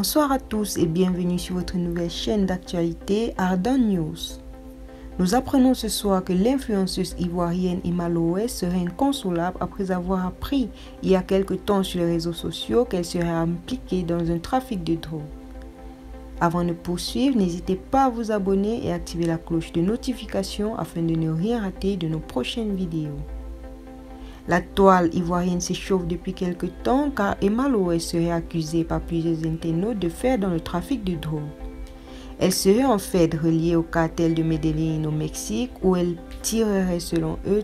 Bonsoir à tous et bienvenue sur votre nouvelle chaîne d'actualité Ardent News. Nous apprenons ce soir que l'influenceuse ivoirienne Emma Loé serait inconsolable après avoir appris il y a quelque temps sur les réseaux sociaux qu'elle serait impliquée dans un trafic de drogue. Avant de poursuivre, n'hésitez pas à vous abonner et activer la cloche de notification afin de ne rien rater de nos prochaines vidéos. La toile ivoirienne s'échauffe depuis quelque temps car Emma Loé serait accusée par plusieurs internautes de faire dans le trafic de drogue. Elle serait en fait reliée au cartel de Medellín au Mexique où elle tirerait selon eux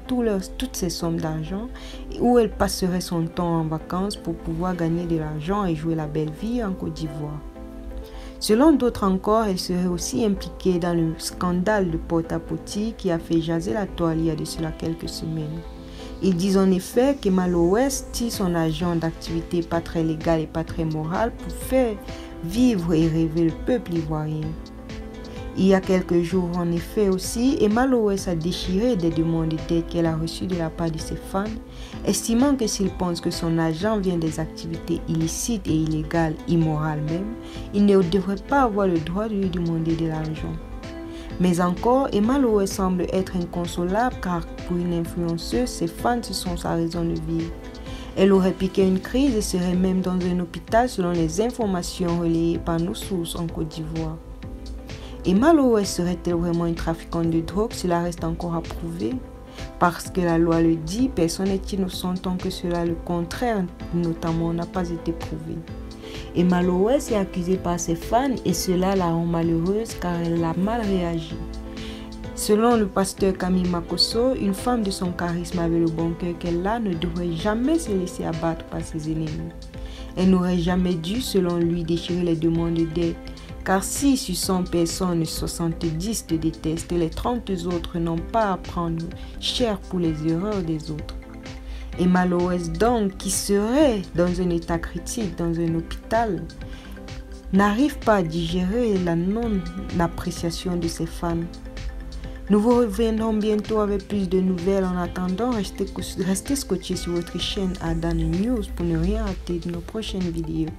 toutes ses sommes d'argent et où elle passerait son temps en vacances pour pouvoir gagner de l'argent et jouer la belle vie en Côte d'Ivoire. Selon d'autres encore, elle serait aussi impliquée dans le scandale de Porta-Potty qui a fait jaser la toile il y a de cela quelques semaines. Ils disent en effet qu'Emma Loé tire son argent d'activité pas très légale et pas très morale pour faire vivre et rêver le peuple ivoirien. Il y a quelques jours en effet aussi, Emma Loé a déchiré des demandes d'aide qu'elle a reçues de la part de ses fans, estimant que s'ils pensent que son argent vient des activités illicites et illégales, immorales même, ils ne devraient pas avoir le droit de lui demander de l'argent. Mais encore, Emma Loé semble être inconsolable car pour une influenceuse, ses fans ce sont sa raison de vivre. Elle aurait piqué une crise et serait même dans un hôpital selon les informations relayées par nos sources en Côte d'Ivoire. Emma Loé serait-elle vraiment une trafiquante de drogue? Cela reste encore à prouver. Parce que la loi le dit, personne n'est innocent tant que cela le contraire, notamment, n'a pas été prouvé. Emma Loé est accusée par ses fans et cela la rend malheureuse car elle a mal réagi. Selon le pasteur Camille Makosso, une femme de son charisme avec le bon cœur qu'elle a ne devrait jamais se laisser abattre par ses ennemis. Elle n'aurait jamais dû, selon lui, déchirer les demandes d'aide. Car si sur 100 personnes, 70 te détestent, les 30 autres n'ont pas à prendre cher pour les erreurs des autres. Emma Loé donc, qui serait dans un état critique dans un hôpital, n'arrive pas à digérer la non-appréciation de ses fans. Nous vous reviendrons bientôt avec plus de nouvelles. En attendant, restez scotchés sur votre chaîne Ardent News pour ne rien rater de nos prochaines vidéos.